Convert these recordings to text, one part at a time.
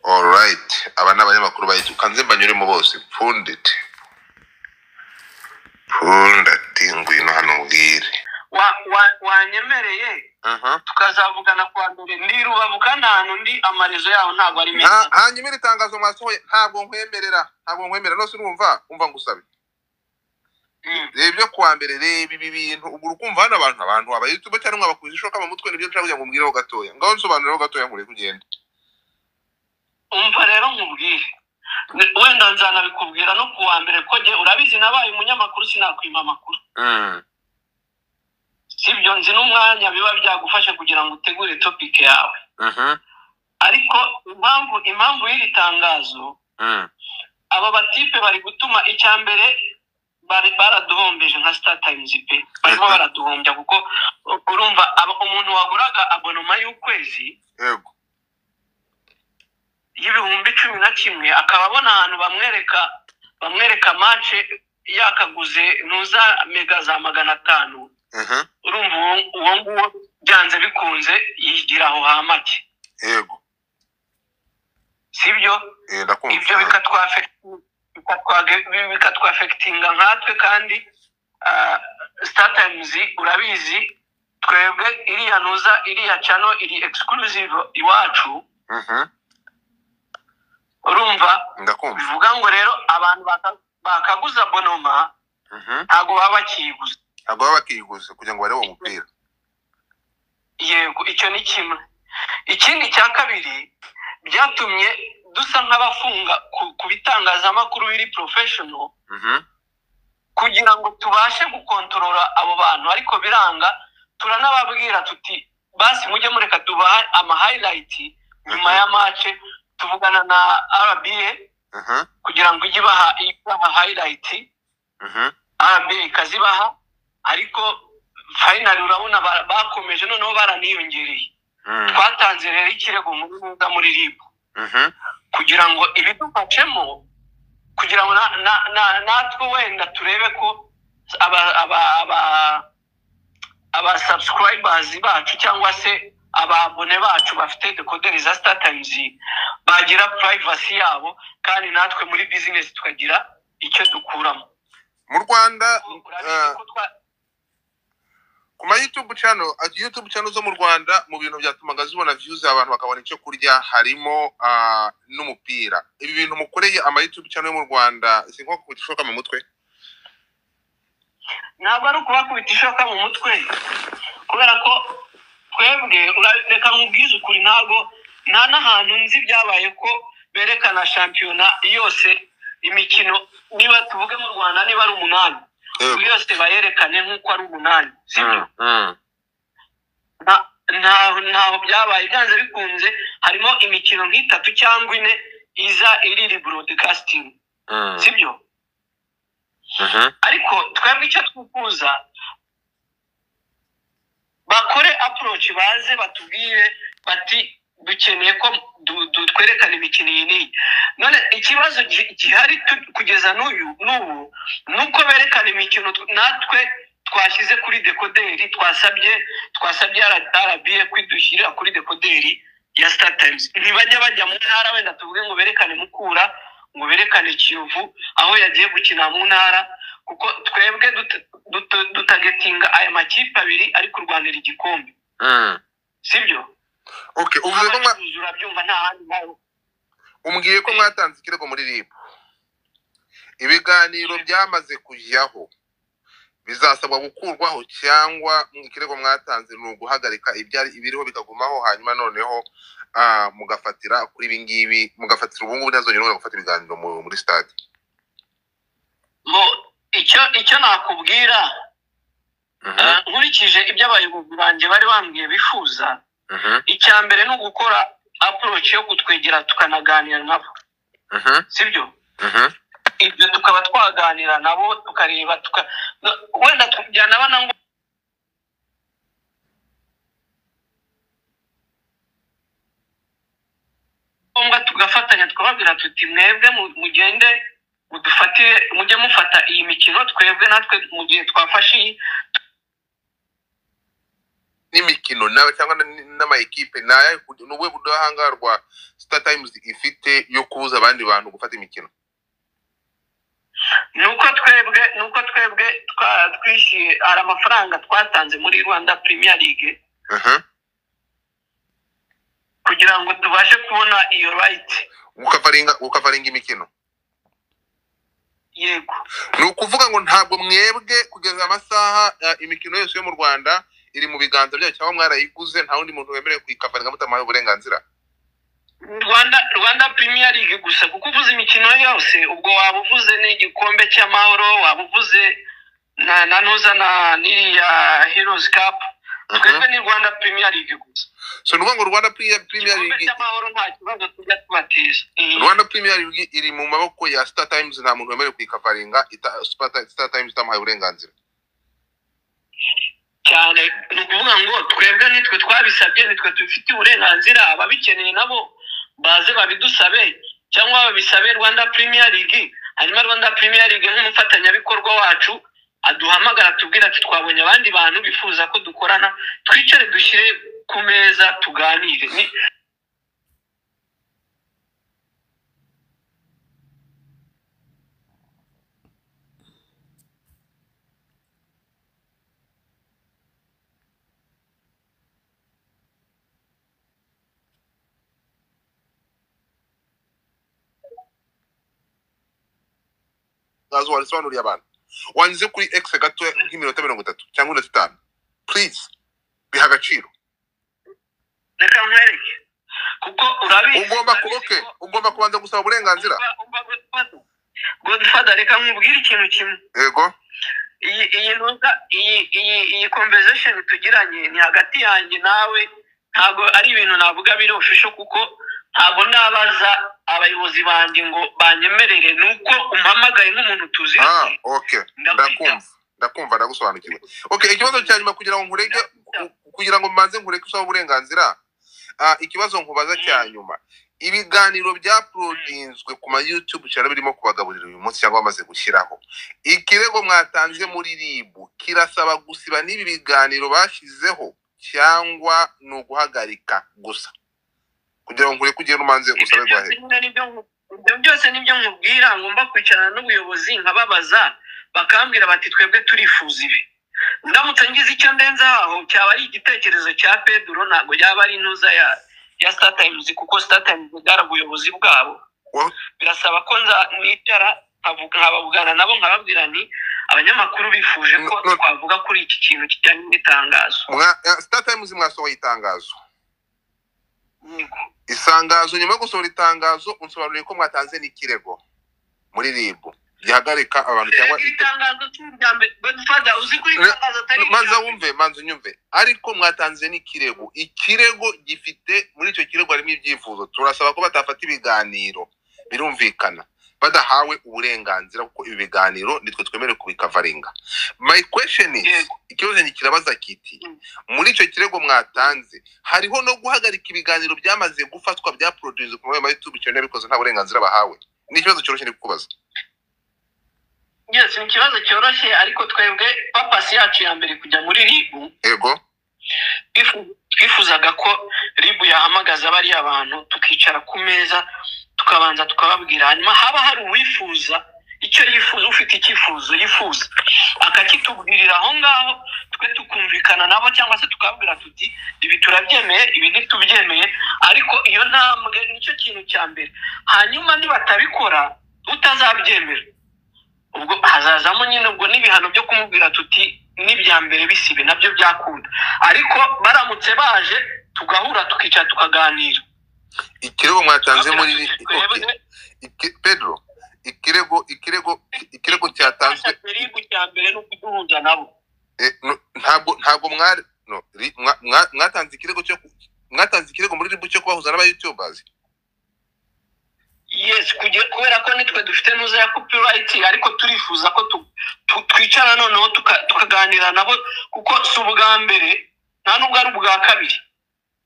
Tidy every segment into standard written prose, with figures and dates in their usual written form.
All right, aba n'abanyamakuru bayitu kanze mbanyuremo bose pundit ngwino hano ubwire wanyemereye tukazavugana kwa mbere ndi Rubavu kandi ahantu ndi amarezo yaho ntabwo ari meza. Hanyuma itangazo mwasohoye ntabwo nkwemerera nose urumva ngusabe ibyo kwa mbere reba ibi bintu ubwo ukumva hano abantu aba YouTube cyangwa abakuzi shoka mu mutwe nibyo nshaka ngo mbwireho gatoya ngaho nsobanuriraho gatoya nkure kugenda. Umva rero nkubwire wenda nzanabikubwira no kuwa mbere ko je urabizi nabaye umunyamakuru sinakwima amakuru. Sibyo nzi n'umwanya biba byagufasha kugira ngo utegure topic yawe. Ariko impamvu y'iri tangazo aba batipe bari gutuma icyambere baraduhombeje nka Star Times pe barimo baraduhombya kuko urumva umuntu waguraga abonoma y'ukwezi yego y'ibihumbi 11 akaba abona ahantu bamwereka match yakaguze ntuza mega za 500. Urumva uwo nguwo byanze bikunze yigira aho hamake yego sibyo ibyo bikatwafectinga nkatwe kandi Star Times urabizi twebwe iriya channel iri exclusive iwacu. Urumva bivuga ngo rero abantu bakaguza abonoma ntago baba bakiyiguza kugira ngo barebe umupira. Yego icyo ni kimwe. Ikindi cya kabiri byatumye dusa nk'abafunga ku bitangazamakuru biri professional kugira ngo tubashe gukontorora abo bantu ariko biranga turanababwira tuti basi mujye mureka tubaha ama highlight nyuma ya match tuvugana na RBA kugira ngo ijye baha highlight RBA kazibaha ariko final urabona bakomeje noneho baraniyongereye. Twatanze rero ikirego muri RIB kugira ngo ibidufashemo kugira ngo natwe wenda turebe ko aba subscribers bacu cyangwa se ababone bacu bafite decoder za Star Times bagira privacy yabo kandi natwe muri business tukagira icyo dukuramo. Mu Rwanda kuma YouTube channel zo mu Rwanda mu bintu byatumaga zibona views abantu bakabona icyo kurya harimo n'umupira. Ibi bintu mukoreye ama YouTube channel yo mu Rwanda sinko kutishoka mu mutwe. Ntabwo ari kuba kubitishoka mu mutwe kubera ko twebwe urareka nkubwiza ukuri ntago nta n'ahantu nzi byabaye ko berekana shampiyona yose imikino niba tuvuge mu Rwanda niba ari 8 yose bayerekane nk'uko ari 8 sibyo ntaho byabaye byanze bikunze harimo imikino nk'itatu cyangwa 4 iza iri broadcasting sibyo. Ariko twebwe icyo twifuza bakore approach baze batubwire bati dukeneye ko twerekana imikino iyi none ikibazo gihari kugeza n'ubu nuko berekana imikino natwe twashyize kuri decoder twasabye RBA kwidushyira kuri decoder ya Star Times. Ntibajya bajya mu ntara wenda tuvuge ngo berekane Mukura ngo berekane Kiyovu aho yagiye gukina mu ntara kuko twebwe dutagetinga aya makipe abiri ari kurwanira igikombe. Sibyo? Okay, uvuze ko urabyumva nta handi naho. Umbwiye ko mwatanze ikirego muri RIB. Ibiganiro byamaze kujyaho bizasabwa gukurwaho cyangwa ikirego mwatanze no guhagarika ibiriho bikagumaho hanyuma noneho mugafatira kuri ibingibi mugafatira ubungu nazongera gufatira ibiganiro muri stade. Icyo nakubwira nkurikije ibyo abayobozi banje bari bambwiye bifuza icyambere no gukora approach yo kutwegera tukanaganira nabo. Sibyo? Ibyo tukaba twaganira nabo tukareba wenda tujyana bana ngo tugafatanya twababwira tuti mwebwe mugende mujye mufata iyi mikino twebwe natwe mu gihe twafashe n'imikino nawe cyangwa n'ama equipe naye n'ubwe budahangarwa Star Times ifite yo kubuza abandi bantu gufata imikino. nuko twebwe twishyuye hari amafaranga twatanze muri Rwanda Premier League kugira ngo tubashe kubona iyo right ukavaringa imikino. Yego ni ukuvuga ngo ntabwo mwebwe kugeza amasaha imikino yose yo mu Rwanda iri mu biganza byayo cyangwa mwarayiguze nta wundi muntu wemerewe kuyikavaringa mutamaye uburenganzira. Rwanda Premier League gusa kuko uvuze imikino yose ubwo wabuvuze n'igikombe cy'amahoro wabuvuze na noza na niriya Heroes Cup twebwe ni Rwanda Premier League gusa. So nuko ngo Rwanda Premier League cy'amahoro nta kibazo tujya tubatiza. Rwanda Premier League iri mu maboko ya Star Times nta muntu wemerewe kuyikavaringa Star Times tamaye uburenganzira. Cyane ni ukuvuga ngo twebwe nitwe twabisabye nitwe dufite uburenganzira ababikeneye nabo baze babidusabe cyangwa babisabe Rwanda Premier League hanyuma Rwanda Premier League nk'umufatanyabikorwa wacu aduhamagara tubwira ati twabonye abandi bantu bifuza ko dukorana twicare dushyire ku meza tuganire. Gazo walisobanuriye abantu wanze kuri X gato nk'iminota 30 cyangwa 5 please biha agaciro. Reka nkwereke kuko urabizi ugomba kubanza gusaba uburenganzira. Godfather reka nkubwire ikintu kimwe. Yego iyi conversation tugiranye ni hagati yanjye nawe ntago ari ibintu navuga biri official kuko ntago nabaza abayobozi banje ngo banyemerere nuko umpamagaye nk'umuntu tuzi. Okay ndakumva ndagusobanukiwe. Okay ikibazo cyanyuma kugira ngo nkurege kugira ngo mbanze nkureke usaba uburenganzira ikibazo nkubaza cyanyuma ibiganiro bya produinzwe ku ma YouTube cyane birimo kubagaburira uyu munsi cyangwa bamaze gushyiraho ikirego mwatanze muri RIB kirasaba gusiba n'ibi biganiro bashizeho cyangwa no guhagarika gusa kugira ngo nkureke ugire umanze usabe gwahe. Ibyo byose nibyo nkubwira ngomba kwicarana n'ubuyobozi nkababaza bakambwira bati twebwe turifuza ibi ndamutse ngize icyo ndenza aho cyaba ari igitekerezo cya Pedro ntago yaba ari intuza ya Star Times kuko Star Times bwarabuyobozi bwabo birasaba ko nicara nkabavugana nabo nkababwira ni abanyamakuru bifuje ko twavuga kuri iki kintu kijyanye n'itangazo. Star Times mwasohoye itangazo isangazo nyuma yo gusohora itangazo unsobanuriye ko mwatanze n'ikirego muri RIB gihagarika abantu cyangwa itangazo cy'ijambo Godfather uzi kuri itangazo atari manza unyumve ariko mwatanze n'ikirego ikirego gifite muri icyo kirego harimo ibyifuzo turasaba ko batafata ibiganiro birumvikana badahawe uburenganzira kuko ibi biganiro nitwe twemereye kubikavaringa. My question is ikibazo ni kirabaza kiti muri icyo kirego mwatanze hariho no guhagarika ibiganiro byamaze gufatwa bya produce ku YouTube cyane bikoze nta burenganzira bahawe. Ni ikibazo cyoroshye kukubaza. Yes ni ikibazo cyoroshye ariko twebwe papasi yacu ya mbere kujya muri RIB. Yego twifuzaga ko RIB yahamagaza bari abantu tukicara ku meza tukabanza tukababwira hanyuma haba hari uwifuza icyo yifuza ufite icyifuzo yifuza akakitubwirira aho ngaho twe tukumvikana nabo cyangwa se tukabwira tuti ibi turabyemeye ibi ntitubyemeye ariko iyo ntambwe nicyo kintu cya mbere hanyuma nibatabikora utazabyemera ubwo hazazamo nyine ubwo n'ibihano byo kumubwira tuti n'ibya mbere bisibe nabyo byakunda ariko baramutse baje tugahura tukicara tukaganira. Ikirego mwatanze muri Pedro ikirego cyatanzwe RIB cya mbere no kuduhuza nabo ntabwo mwatanze ikirego muri RIB cyo kubahuza n'aba YouTubers. Yes kubera ko nitwe dufite nuza ya copyright ariko turifuza ko twicara noneho tukaganira nabo kuko si ubwa mbere nta nubwo ari ubwa kabiri.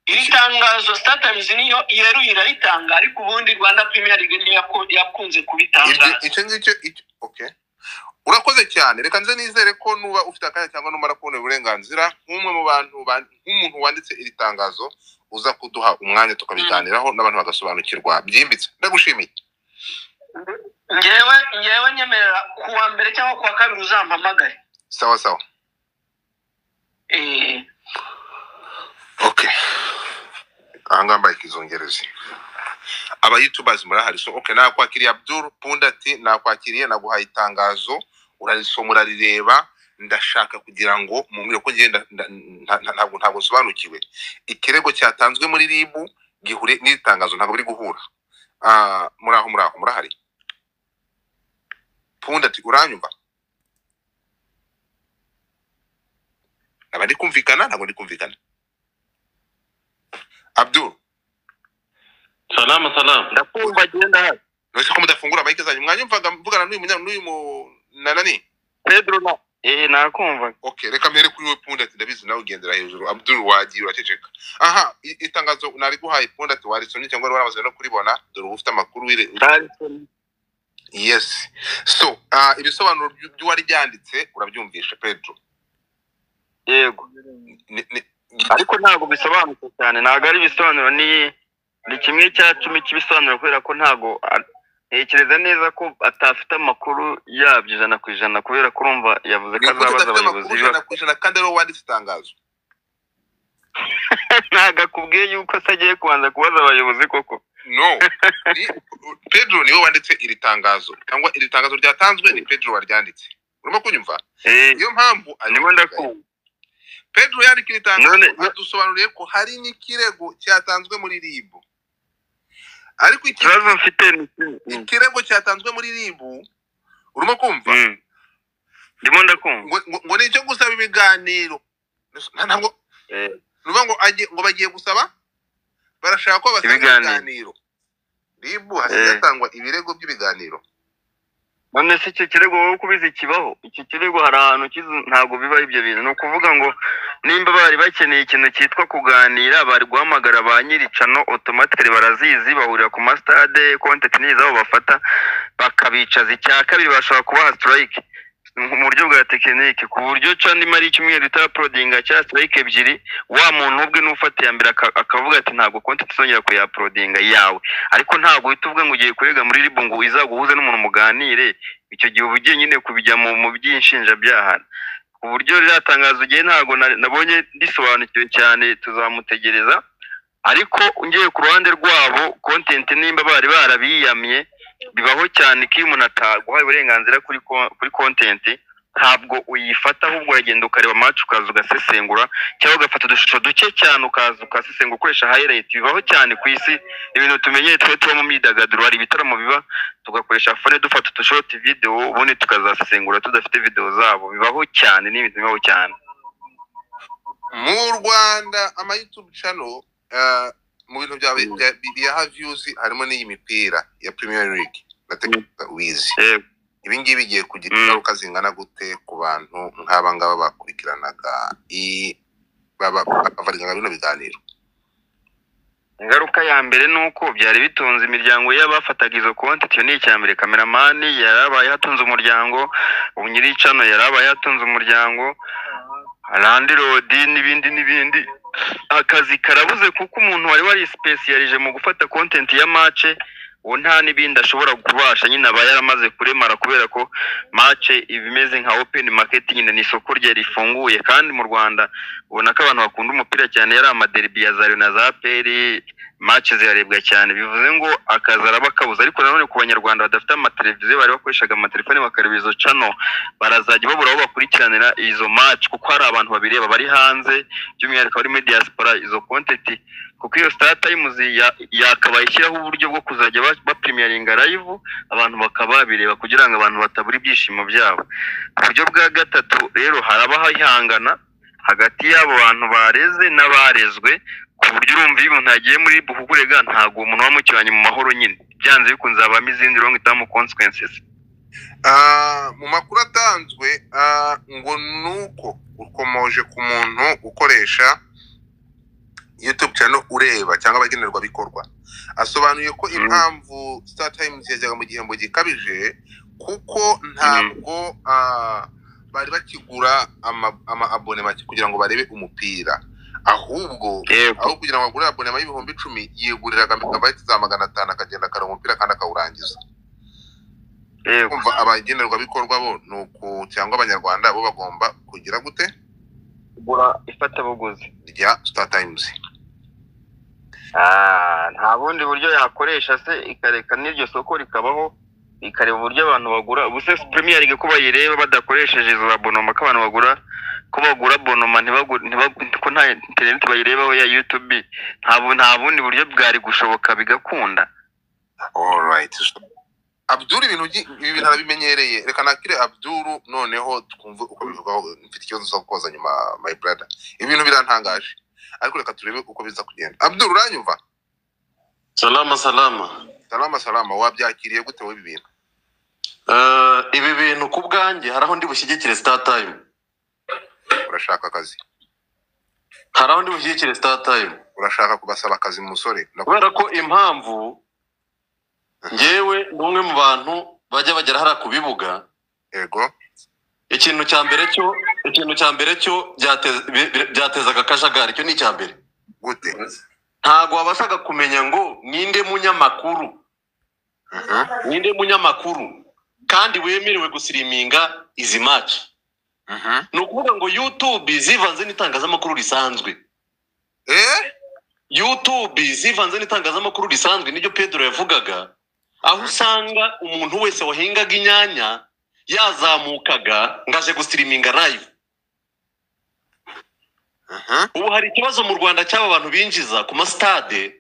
Iri tangazo Star Times niyo yeruye iraritanga ariko ubundi Rwanda Premier League niyo yakunze kubitanga. Icyo okay urakoze cyane. Reka nze nizere ko nuba ufite akanya cyangwa numara kubona uburenganzira nk'umwe mu bantu nk'umuntu wanditse iri tangazo uza kuduha umwanya tukabiganiraho n'abantu bagasobanukirwa byimbitse. Ndagushimiye. ngewe nyemerera kuwa mbere cyangwa kuwa kabiri uzampamagare. Sawa. Okay. Angamba ikizongereza. Aba YouTubers murahari. So okay, nakwakiriye Abdul Pundati, nakwakiriye naguhaye itangazo urarisoma rireba. Ndashaka kugira ngo mumwire ko ngenda ntabwo sobanukiwe. Ikirego cyatanzwe muri RIB gihure n'itangazo ntabwo biri guhura. Murahari. Pundati uranyumva? Abandi kumvikana ntabwo ndi kumvikana. Abdul. Salam. Ndakumva genda hano. Nose ko mudafungura mic zanyu mwanyumvaga mvugana n'uyu nani? Pedro na nakumva. Okay, reka mbere kuri we Pundati ndabizi nawe ugendera hejuru. Abdul wagiye uraceceka. Aha, itangazo nari guhaye Pundati warisomye cyangwa waramaze no kuribona dore ufite amakuru wire. Yes. So, ibisobanuro by'uwari byanditse urabyumvisha Pedro. Yego. Ariko ntago bisobanutse cyane, ntago ari bisobanuro ni kimwe cya 10 kibisobanuro kubera ko ntago ntekereza neza ko atafite amakuru yabyo 100% kubera ko urumva yavuze ko azabaza abayobozi 100% kandi ari wanditse itangazo. Ntago akubwiye yuko sagiye kubanza kubaza abayobozi koko. No. Pedro niwe wanditse iri tangazo cyangwa iri tangazo ryatanzwe ni Pedro waryanditse. Urimo kunyumva? Iyo mpamvu arimo ndakumva. Pedro yandika iri tangazo adusobanuriye ko hari n'ikirego cyatanzwe muri RIB. Ariko ikibazo mfite ikirego cyatanzwe muri RIB urimo kumva? Ndimo ndakumva. Ngo ni cyo gusaba ibiganiro. Ntabwo ruva ngo bagiye gusaba barashaka ko basaba ibiganiro. RIB hasatangwa ibirego by'ibiganiro. None se icyo kirego wowe kubizi kibaho? Iki kirego hari ahantu ntago biba ibyo bintu. No kuvuga ngo nimba bari bakeneye ikintu cyitwa kuganira bari guhamagara ba nyiricano automatically barazizi bahurira ku mastade content nizaho bafata bakabicaza icyaka biri bashaka kubaha strike mu buryo bwa tekinike ku buryo cyane mari cyumweru itauploadinga cya strike ebyiri wa muntu ubwe n'ufata ya mbere akavuga ati ntago content izongera ku uploadinga yawe ariko ntago uhita ngo ugiye kurega muri RIB ngo izaguhuze n'umuntu muganire icyo gihe ubugiye nyine kubijya mu by'inshinja byahana ku buryo riratangaza ugiye ntago nabonye ndisobanukiwe cyane tuzamutegereza ariko ungiye ku ruhande rwabo content nimba bari barabiyamye bibaho cyane ko umuntu ataguhaye uburenganzira kuri content ntabwo uyifata ahubwo uragenda ukareba match ukaza ugasesengura cyangwa ugafata udushusho duke cyane ukaza ukasesengura ukoresha highlight bibaho cyane ku isi ibintu tumenyeye twe mu myidagaduro hari ibitaramo biba tugakoresha phone dufata udushort video ubundi tukazasesengura tudafite video zabo bibaho cyane n'ibintu bibaho cyane mu Rwanda ama YouTube channel mu bintu bya views harimo n'iyi mipira ya Premier League natekereza wizi ibingibi bigiye kugira ingaruka zingana gute ku bantu nk'aba ngaba bakurikiranaga bavaringa bino biganiro. Ingaruka ya mbere nuko byari bitunze imiryango y'abafataga izo content yo ni icyambere cameraman yarabaye hatunze umuryango ubunyiri cano yarabaye hatunze umuryango landlord n'ibindi akazi karabuze kuko umuntu wari specialije mu gufata content ya match uwo nta n'ibindi ashobora kubasha nyine aba yaramaze kuremara kubera ko match ibimeze nka open market nyine ni isoko rye rifunguye kandi mu Rwanda ubona ko abantu bakunda umupira cyane yari amaderby ya Zayo na za Peri match ziharebwa cyane bivuze ngo akazara bakabuza ariko nanone ku banyarwanda badafite amateleviziyo bari bakoreshaga amatelefone bakareba izo channel barazajya babura aho bakurikiranira izo match kuko hari abantu babireba bari hanze by'umwihariko bari muri diaspora izo content kuko iyo Star Times yakabaye ishyiraho uburyo bwo kuzajya ba premieringa live abantu bakaba bireba kugira ngo abantu batabura ibyishimo byabo. Uburyo bwa gatatu rero haraba hihangana hagati y'abo bantu bareze n'abarezwe ku buryo urumva iyo umuntu yagiye muri buhugurega ntago umuntu wamukiranye mu mahoro nyine byanze bikunze abamo izindi long term consequences. Mu makuru atanzwe ngo nuko ukomoje ku muntu ukoresha YouTube channel ureba cyangwa abagenerwa bikorwa asobanuye ko impamvu Star Times yajyaga mu gihembo gikabije kuko ntabwo bari bakigura ama abonema kugira ngo barebe umupira, ahubwo aho kugira ngo bagure abonema y'ibihumbi 10 yiguriraga megabyte za 500 akagenda akaronka umupira kandi akawurangiza. Kumva abagenerwa bikorwa bo nuko cyangwa abanyarwanda bo bagomba kugira gute gura ifata buguzi rya Star Times. Nta bundi buryo yakoresha se ikareka n'iryo soko rikabaho ikareba uburyo abantu bagura. Ubuse Premier League ko bayireba badakoresheje izo abonoma ko abantu bagura ko bagura abonoma ko nta internet bayirebaho ya YouTube, nta bundi buryo bwari gushoboka bigakunda. All right. Abdul ibintu arabimenyereye, reka nakire Abdul noneho twumve uko bivugaho. Mfite ikibazo cyo kukoza nyuma my brother, ibintu birantangaje ariko reka turebe uko biza kugenda. Abdul uranyumva? Salama, wabyakiriye gute wowe ibintu? Ibi bintu ku bwanjye haraho ndi bushyigikire Star Time. Urashaka akazi? Haraho ndi bushyigikire Star Time. Urashaka kubasaba akazi musore? Kubera ko impamvu ngewe n'umwe mu bantu bajya bagera hara ku bibuga. Yego. Ikintu cya mbere cyo byatezaga akajagari, cyo ni cya mbere. Gute? Ntago wabashaga kumenya ngo ninde munyamakuru. Ninde munyamakuru kandi wemerewe gusiriminga izi match. No kuvuga ngo YouTube zivanze n'itangazamakuru risanzwe. YouTube zivanze n'itangazamakuru risanzwe nibyo Pedro yavugaga, aho usanga umuntu wese wahingaga inyanya yazamukaga ngaje gusiriminga live. Ubu hari ikibazo mu Rwanda cy'aba bantu binjiza ku stade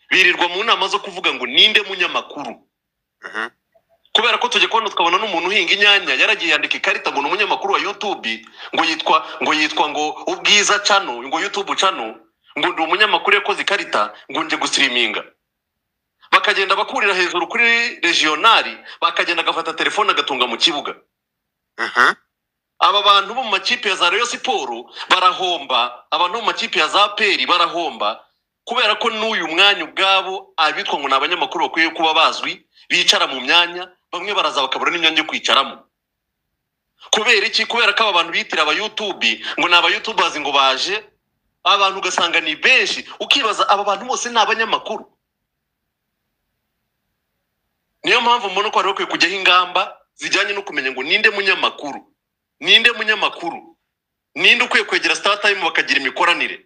birirwa mu nama zo kuvuga ngo ninde munyamakuru. Kubera ko tujye kubona tukabona n'umuntu uhinga inyanya yaragiye yandika ikarita ngo n'umunyamakuru wa YouTube ngo yitwa ngo Ubwiza channel, ngo YouTube channel, ngo ndi umunyamakuru yakoze ikarita ngo nje gusiriminga. Bakagenda bakurira hejuru kuri regionali, bakagenda gafata telefone agatunga mu kibuga. Aba bantu mu makipe ya za Rayon Sport barahomba, abantu mu makipe ya za Peri barahomba, kubera ko n'uyu mwanya ubwabo abitwa ngo nabanyamakuru bakwiye kuba bazwi bicara mu myanya, bamwe baraza bakabura n'imyanya yo kwicaramo. Kubera iki? Kubera ko aba bantu bitira aba YouTube ngo naba YouTubers ngo baje, abantu ugasanga ni benshi, ukibaza aba bantu bose ni abanyamakuru. Niyo mpamvu mbona ko ari kujyaho ingamba zijyanye no kumenya ngo ninde munyamakuru, ninde ukwiye kwegera Star Time bakagira imikoranire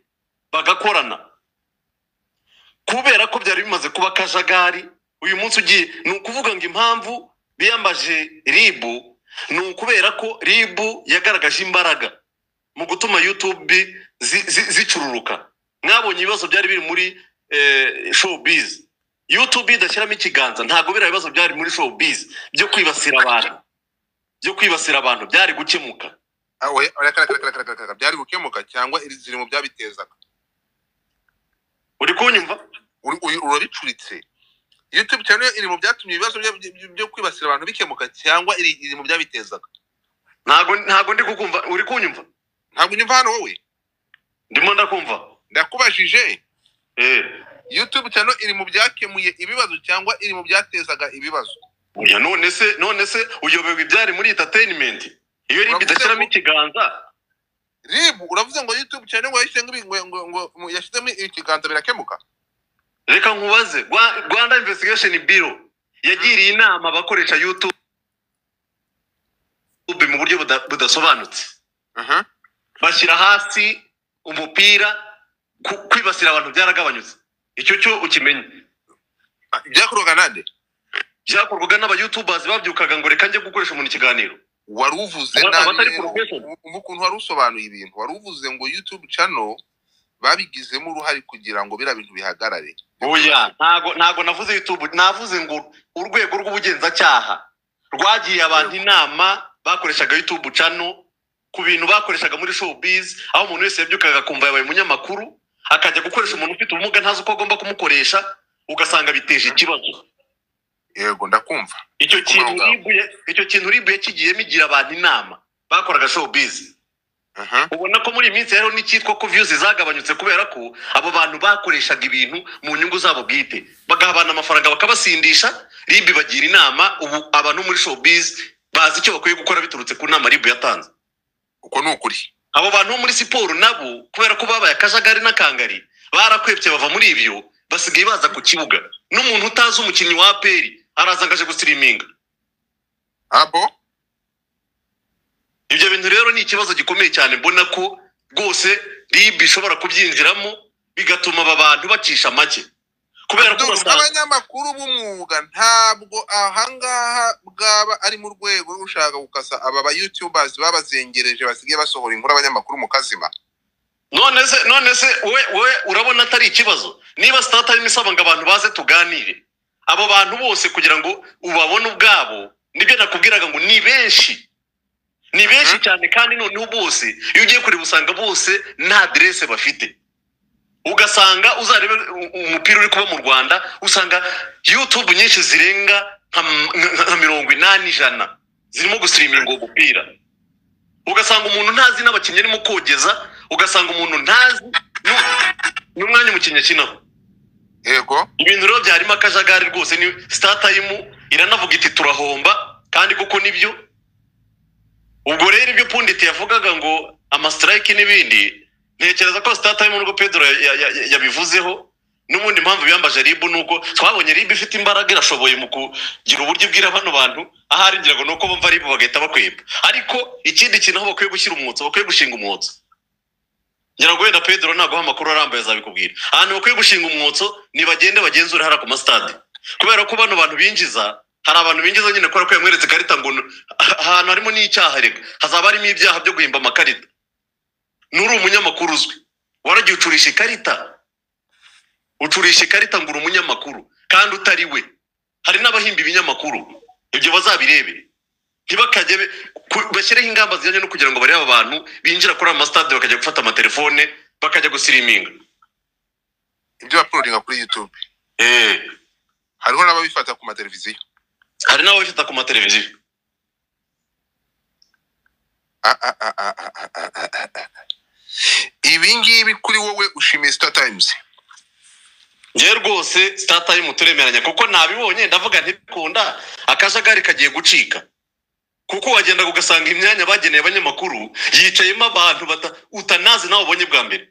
bagakorana. Kubera ko byari bimaze kuba kajagari, uyu munsi ugiye ni ukuvuga ngo impamvu biyambaje RIB ni ukubera ko RIB yagaragaje imbaraga mu gutuma YouTube zicururuka. Mwabonye ibibazo byari biri muri showbiz. YouTube idashyiramo ikiganza ntago bira ibibazo byari muri showbiz byo kwibasira abantu byari gukemuka. Byari gukemuka cyangwa ziri mu byabitezaga? Uri kunyumva? Urabicuritse. YouTube channel iri mu byatumye ibibazo byo kwibasira abantu bikemuka cyangwa iri mu byabitezaga? Ntago ndi kukumva. Uri kunyumva? Ntago unyumva hano wowe? Ndimo ndakumva. Ndakubajije. YouTube channel iri mu byakemuye ibibazo cyangwa iri mu byatezaga ibibazo? Oya, none se uyobewe ibyari muri entertainment. Iyo RIB idashyiramo ikiganza. RIB uravuze ngo YouTube channel ngo yashyizemo ikiganza birakemuka? Reka nkubaze, Rwanda Investigation Bureau yagiriye inama abakoresha YouTube mu buryo budasobanutse. Bashyira hasi umupira, kwibasira abantu byaragabanyutse. Icyo cyo ukimenye. Byakorwaga nande? Byakorwaga n'aba YouTubers babyukaga ngo reka njye gukoresha umuntu ikiganiro. Waruvuze nande ukuntu warusobanuye ibintu. Waruvuze ngo YouTube channel babigizemo uruhari kugira ngo bira bintu bihagarare. Oya, ntago navuze YouTube, navuze ngo urwego rw'ubugenzacyaha rwagiye abantu inama bakoreshaga YouTube channel ku bintu bakoreshaga muri showbiz, aho umuntu wese yabyukaga kumva yabaye umunyamakuru akajya gukoresha umuntu ufite ubumuga ntazi uko agomba kumukoresha, ugasanga biteje ikibazo. Yego ndakumva. Icyo kintu RIB yakigiyemo igira abantu inama bakoraga showbiz. Ubona ko muri iminsi rero n'ikitwa ko views zagabanyutse kubera ko abo bantu bakoreshaga ibintu mu nyungu zabo bwite, bagahabana amafaranga bakabasindisha RIB bagira inama ubu abantu muri showbiz bazi icyo bakwiye gukora biturutse ku nama RIB yatanze. uko nukuri Abo bantu muri siporo nabo kubera ko babaye akajagari n'akangari barakwepye bava muri ibyo basigaye baza ku kibuga. N'umuntu utazi umukinnyi wa APR araza ngaje gustreaminga. abo Ibyo bintu rero ni ikibazo gikomeye cyane, mbona ko rwose RIB ishobora kubyinjiramo bigatuma aba bantu bacisha make. Kubera ko abanyamakuru b'umwuga ntabwo ahangaha bwaba ari mu rwego rushaka gukasa aba YouTubers babazengereje basigaye basohora inkuru abanyamakuru mu kazima. None se we urabona atari ikibazo niba StarTime isaba ngo abantu baze tuganire. Abo bantu bose kugira ngo ubabone ubwabo nibyo nakubwiraga ngo ni benshi cyane, kandi noneho bose iyo ugiye kureba usanga bose nta adresse bafite. Ugasanga uzarebe umupira uri kuba mu Rwanda usanga YouTube nyinshi zirenga nka 80% zirimo gustreaminga uwo mupira. Ugasanga umuntu ntazi n'abakinnyi arimo kogeza, ugasanga umuntu ntazi n'umwanya umukinnyi akinaho. Yego Ibintu rero byarimo akajagari rwose. Ni StarTime iranavuga iti turahomba, kandi kuko nibyo. Ubwo rero ibyo Pundit yavugaga ngo ama strike n'ibindi, ntekereza ko StarTime n'ubwo Pedro yabivuzeho n'ubundi mpamvu biyambaje RIB nuko twabonye RIB ifite imbaraga irashoboye mu kugira uburyo bwira bano bantu ahari ngira ngo nuko bumva RIB bagahita bakweba. Ariko ikindi kintu aho bakwiye gushyira umwotso, bakwiye gushinga umwotso. Ngira ngo wenda Pedro ntago amakuru arambaye azabikubwira. Ahantu bakwiye gushinga umwotso ni bagende bagenzure hara ku mastade. Kubera ko bano bantu binjiza, hari abantu binjiza nyine kubera ko yamweretse karita ngo ahantu harimo n'icyaha rega hazaba harimo ibyaha byo guhimba amakarita. Nuri umunyamakuru uzwi waragiye ucurisha ikarita ngo uri umunyamakuru kandi utari we. Hari n'abahimba ibinyamakuru, ibyo bazabirebe ntibakajye bashyireho ingamba zijyanye no kugira ngo barebe abantu binjira kuri amastade bakajya gufata amatelefone bakajya gustreaminga ibyo uploadinga kuri YouTube. Hariho n'ababifata ku mateleviziyo. Hari n'ababifata ku mateleviziyo. Ibi ngibi kuri wowe ushimiye StarTimes? Ngiye rwose StarTime turemeranya kuko nabibonye ndavuga ntibikunda akajagari kagiye gucika. Kuko wagenda ugasanga imyanya bageneye abanyamakuru yicayemo abantu utanazi nawe ubonye bwa mbere.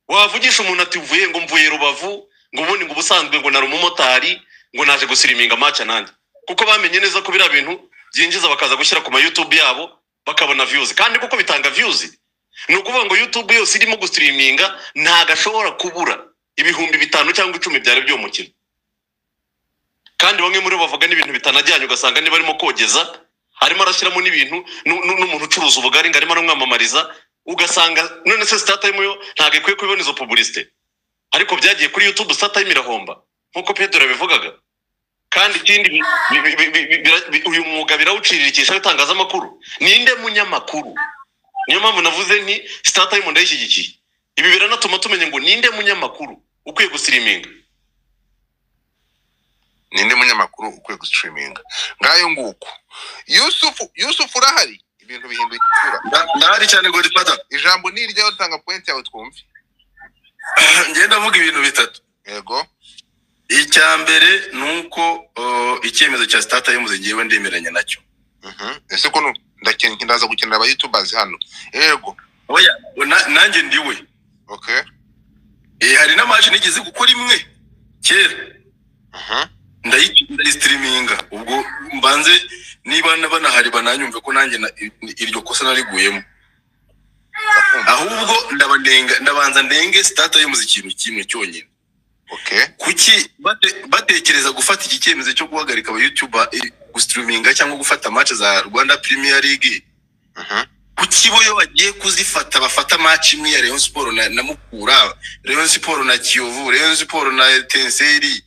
Wavugisha umuntu ati uvuye ngo mvuye Rubavu, ngo ubundi ngo ubusanzwe ngo nari umumotari ngo naje gustreaminga match nanjye. Kuko bamenye neza ko bira bintu byinjiza bakaza gushyira ku ma YouTube yabo bakabona views, kandi kuko bitanga views. Ni ukuvuga ngo YouTube yose irimo gustreaminga ntago ashobora kubura ibihumbi 5 cyangwa 10 byari byo mukino. Kandi bamwe muri bavuga n'ibintu bitanajyanye, ugasanga niba arimo kogeza harimo arashyiramo n'ibintu n'umuntu ucuruza ubugari ngo arimo aramwamamariza, ugasanga none se StarTime yo ntago ikwiye kubibona izo publicité. Ariko byagiye kuri YouTube StarTime irahomba nkuko Pedro yabivugaga. Kandi ikindi uyu mwuga birawuciririkisha bitangazamakuru. Ninde munyamakuru? Niyo mpamvu navuze nti StarTime ndayishyigikiye. Ibi biranatuma tumenye ngo ninde munyamakuru ukwiye gustreaminga. Ninde munyamakuru ukwiye gustreaminga. Ngayo nguko Yusuf urahari ibintu bihindukira. Ndahari cyane Godfather. Ijambo ni iryo utanga point yawe twumve. Ngenda vuga ibintu bitatu. Yego. Icya mbere nuko icyemezo cya StarTime ngiyewe ndemeranya nacyo. Ese ko ndaza gukenera aba YouTubers hano. Yego. Oya nanjye ndiwe. Okay. Hari na match nigeze gukora imwe kera. Ndayistreaminga ubwo mbanze niba banahari bananyumve ko nanjye iryo kosa nariguyemo. Ahubwo ndabanza ndenge StarTime ikintu kimwe cyonyine. Okay. Kuki batekereza gufata iki cyemezo cyo guhagarika aba YouTuber gustreaminga cyangwa gufata match za Rwanda Premier League? Kuki bo yo bagiye kuzifata bafata match imwe ya Rayon Sport na Mukura, Rayon Sport na Kiyovu, Rayon Sport na Tenseri?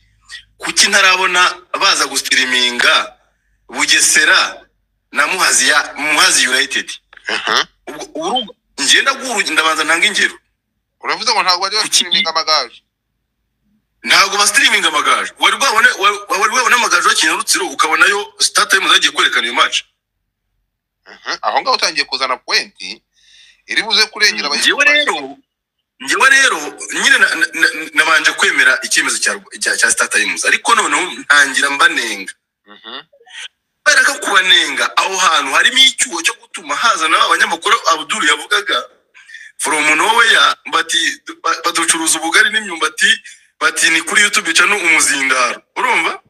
Kuki ntarabona baza gustreaminga Bugesera na Muhazi United? Ubwo ngenda ndabanza ntanga ingero. Uravuze ngo ntabwo bari gustreaminga amagaju? Ntabwo bastreaminga amagaju. Wari wabona amagaju akinyarutsiro ukabona yo StarTime zagiye kwerekana iyo match. Aho ngaho utangiye kuzana point iri buze kurengera abayigiye rero njyewe rero nyine nabanje kwemera icyemezo cya Star Times ariko noneho ntangira mbanenga baraka kubanenga aho hantu harimo icyuho cyo gutuma hazana abanyamakuru Abdul yavugaga from nowhere bati baducuruza ubugari n'imyumbati bati ni kuri YouTube cano umuzindaro urumva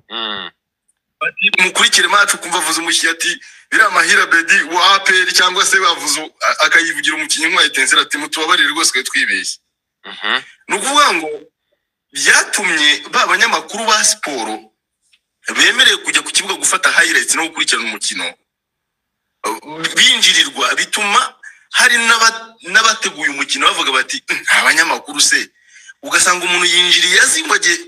bati mukurikire match kumva vuza umushyi ati bira mahira bedi wa APR cyangwa se bavuze akayivugira umukinyi nkwa Etincelle ati mutubabarire rwose twibeshye nukuvuga ngo byatumye babanyamakuru ba siporo bemereye kujya ku kibuga gufata highlights no gukurikirana umukino binjirirwa bituma hari n'abateguye umukino bavuga bati abanyamakuru se ugasanga umuntu yinjiriye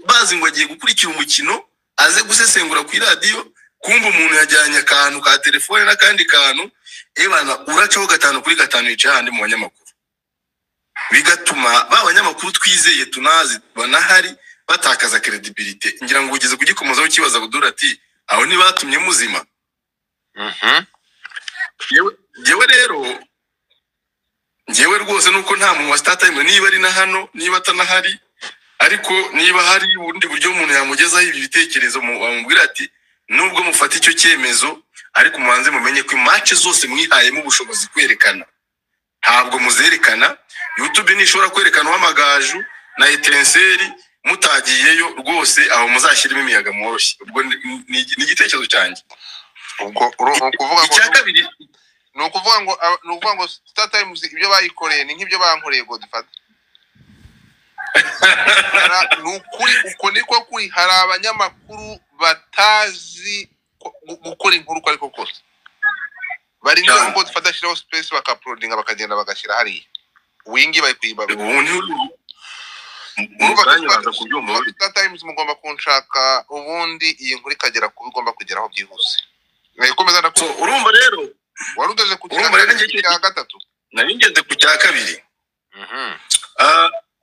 bazingwagiye gukurikira umukino aze gusesengura ku radio kumva umuntu yajyanye akantu ka telefone n'akandi kantu ebana uracaho 5 kuri 5 yica handi mu banyamakuru bigatuma babanyamakuru twizeye tunazi banahari batakaza credibility ngira ngo ugeze kugikomoza ukibaza budura ati aho ni batumye muzima yewe rero ngewe rwose nuko nta muntu wa Star Times niba ari na hano niba atanahari ariko niba hari ubundi buryo umuntu yamugezaho ibi bitekerezo mubwira ati nubwo mufata icyo cyemezo ariko mubanze mumenye ko match zose mwihayemo ubushobozi kwerekana ntabwo muzerekana YouTube nishobora kwerekana amagaju na Etincelle mutagiyeyo rwose aho muzashyirimo imiyaga mworoshye ubwo ni igitekerezo cyanjye ubwo ukuvuga ngo icyakabiri nukuvuga ngo Star Times ibyo bayikoreye ni nk'ibyo bankoreye ngo dufata nukuri uko niko kuri hari abanyamakuru batazi gukora inkuru ko ariko kose bari ngo dufata shiraho space bakauploadinga bakagenda bagashyira hariya wingi bayikwiba Star Times mugomba kunshaka ubundi iyi nkuru ikagera ku bigomba kugeraho byihuse komeza ndako urumva rero warudeze ku cya gatatu nari ngeze ku cya kabiri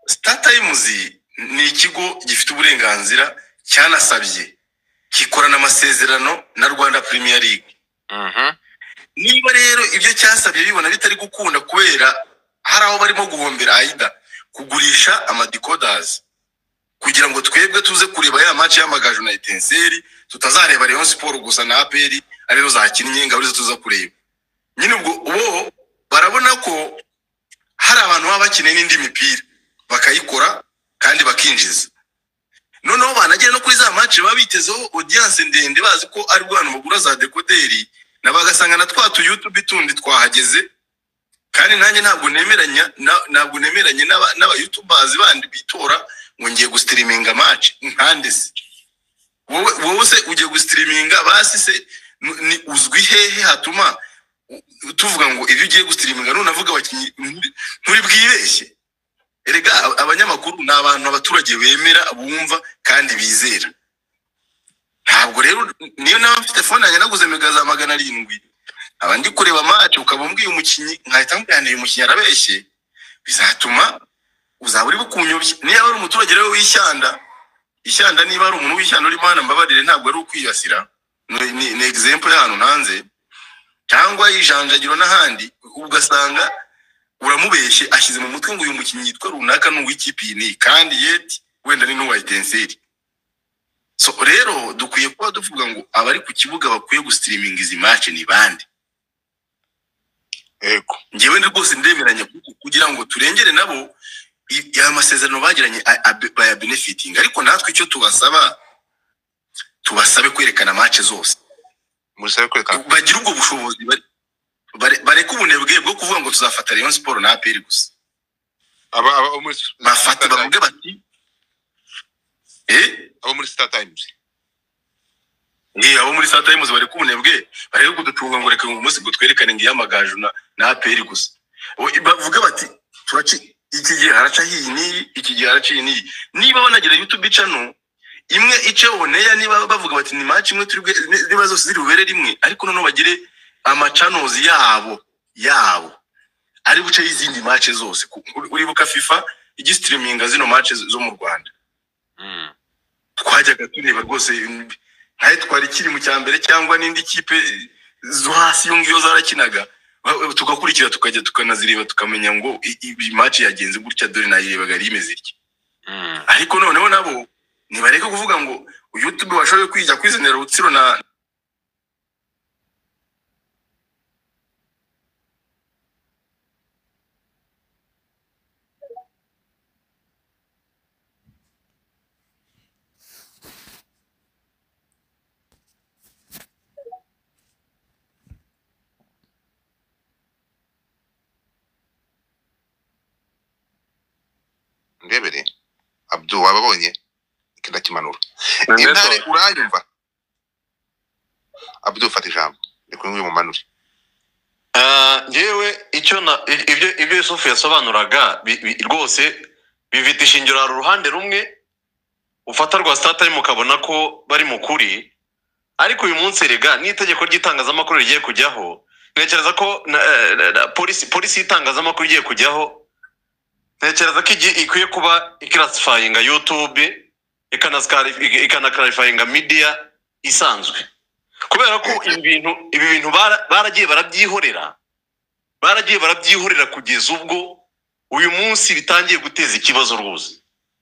Star Times ni ikigo gifite uburenganzira cyanasabye kikorana amasezerano na Rwanda Premier League niba rero ibyo cyasabye bibona bitari gukunda kubera hari aho barimo guhombera aida kugurisha amadecoders kugira ngo twebwe tuze kureba ya match y'amagaju na Etincelle tutazareba Rayon Sport gusa na APR arizo zakinnye ngaburizo tuza kureba nyine ubwo barabona ko hari abantu baba bakeneye n'indi mipira bakayikora kandi bakinjiza noneho banagera no kuri za match babitezeho audience ndende bazi ko ari bwana bagura za decoderi nabagasanga na twatu YouTube tundi twahageze kandi nanjye ntabwo nemeranye n'aba YouTubers bandi bitora ngo ngiye gustreaminga match nkandese wowe se ugiye gustreaminga basi se ni uzwi hehe hatuma tuvuga ngo ibyo ugiye gustreaminga none avuga abakinyi nturi bwibeshye erega abanyamakuru n'abantu abaturage bemera bumva kandi bizera ntabwo rero niyo nawe mfite telefone yanjye naguze mega za 700 abandi kureba match ukabombwiye umukinyi nkahita mbyaniye umukinyi arabeshye bizatuma uzaba uri bukunyobye niba ari umuturage rero ishyanda niba ari umuntu w'ishyanda uri mana mbabarire ntabwo ari ukwiyasira ni example y'ahantu nanze cyangwa ijanjagiro n'ahandi ugasanga uramubeshye ashyize mu mutwe ngo uyu mukinyi yitwa runaka n'uw'ikipi ni kandi yeti wenda ni n'uwa Etincelle so rero dukwiye kuba duvuga ngo abari ku kibuga bakwiye gustreaming izi match ni bande ego ngewe rwose ndemeranya kugira ngo turengere nabo ya masezerano bagiranye baya benefiting ariko natwe icyo tubasabe kwerekana match zose musabe kwerekana bagira ubwo bushobozi bareka ubunebwe bwo kuvuga ngo tuzafata Rayon Sport na APR gusa bafata bavuge bati abo muri Star Times abo muri Star Times bareka ubunebwe bareka kudutunga ngo reka umunsi ngo twerekane ngiyamagaju na APR gusa bavuga bati turaci iki gihe haraca hii iki gihe haraca hii niba banagira YouTube channel imwe ice oneya niba bavuga bati ni match imwe turi niba zose ziri ubere rimwe ariko none bagire ama channels yabo ari buce izindi match zose uri buka FIFA igistreaminga zino match zo mu Rwanda twajyaga tureba rwose ntaye twari kiri mu cyambere cyangwa n'indi kipe zo hasi yongiyo zarakinaga tugakurikira tukajya tukanazireba tukamenya ngo iyi match yagenze gutya dore nayirebaga rimeze iki. Ariko noneho nabo nibareka kuvuga ngo YouTube washoboye kwijya kwizanira Rutsiro na ndebere Abdul wababonye ikenda kimanura intare urayumva Abdul fata ijambo ndiko ngwe mu manuri. Ngewe ibyo Yusufu yasobanuraga rwose bifite ishingiro uruhande rumwe ufata rwa Star Time ukabona ko bari mu kuri, ariko uyu munsi rega n'itegeko ry'itangazamakuru rigiye kujyaho, ntekereza ko polisi y'itangazamakuru igiye kujyaho, ntekereza ko ikwiye kuba iklasifyinga YouTube ikanaclarifyinga media isanzwe, kubera ko ibi bintu baragiye barabyihorera kugeza ubwo uyu munsi bitangiye guteza ikibazo rwose.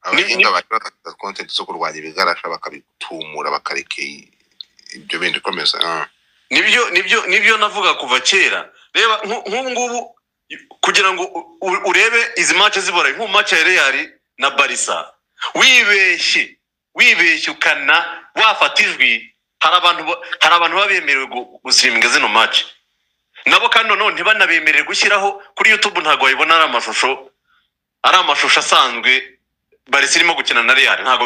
Abahinga bashaka content zo kurwanya ibigarasha bakabitumura bakareke ibyo bindi komeza. Nibyo navuga kuva kera. Reba nk'ubu ngubu kugira ngo urebe izi match zibora nk'u match ya Real na Barca, wibeshye ukana wafatijwe, hari abantu babemerewe gustreaminga zino match, nabo kandi none ntibanabemerere gushyiraho kuri YouTube. Ntago wayibona ari amashusho asanzwe Barca irimo gukina na Real, ntago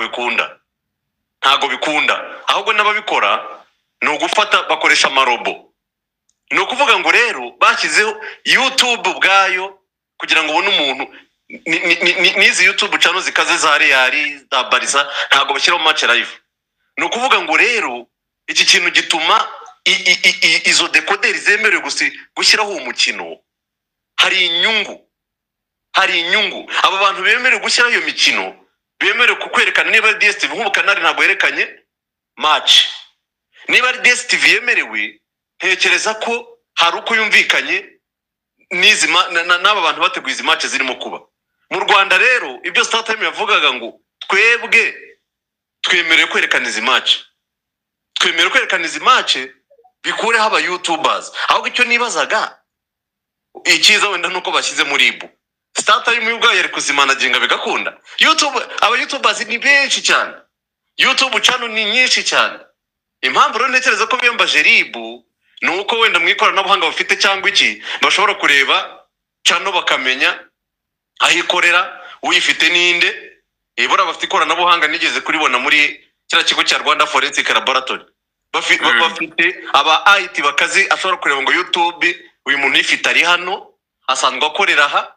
bikunda, ahubwo n'ababikora no gufata bakoresha amarobo. No kuvuga ngo rero bashyizeho YouTube ubwayo kugira ngo ubone umuntu nizi YouTube channel zikaze za Real za Barca ntago bashyiraho match live. No kuvuga ngo rero iki kintu gituma izo decoder zemerewe gushyiraho umukino. Hari inyungu aba bantu bemerewe gushyiraho iyo mikino, bemerewe kukwerekana niba DStv nk'ubu kanari ntago yerekanye match, niba DStv yemerewe. Ntekereza ko hari uko yumvikanye n'aba bantu bateguye izi match zirimo kuba mu Rwanda. Rero ibyo Star Time yavugaga ngo twemerewe kwerekana izi match bikureho aba YouTubers, ahubwo icyo nibazaga ikiza wenda nuko bashyize muri ibu Star Time y'ubwayo yari kuzimanaginga bigakunda. Aba YouTubers ni benshi cyane, YouTube channel ni nyinshi cyane. Impamvu rero ntekereza ko biyambaje ribu nuko wenda mwikoranabuhanga bafite cyangwa iki bashobora kureba channel bakamenya ahikorera uyifite ninde. Ibora bafite ikoranabuhanga nigeze kuribona muri kira kigo cya Rwanda Forensic Laboratory, bafite aba IT bakazi ashobora kureba ngo YouTube uyu muntu ifite ari hano asanzwe akorera aha,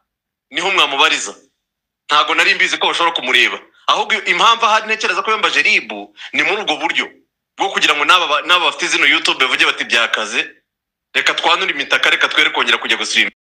niho mwamubariza. Ntago nari mbizi ko bashobora kumureba, ahubwo impamvu aha ntekereza ko yambaje ribu ni muri ubwo buryo bwo kugira ngo naba bafite zino YouTube bavuge bati byakaze, reka twanure imitaka, reka twere kongera kujya gusima.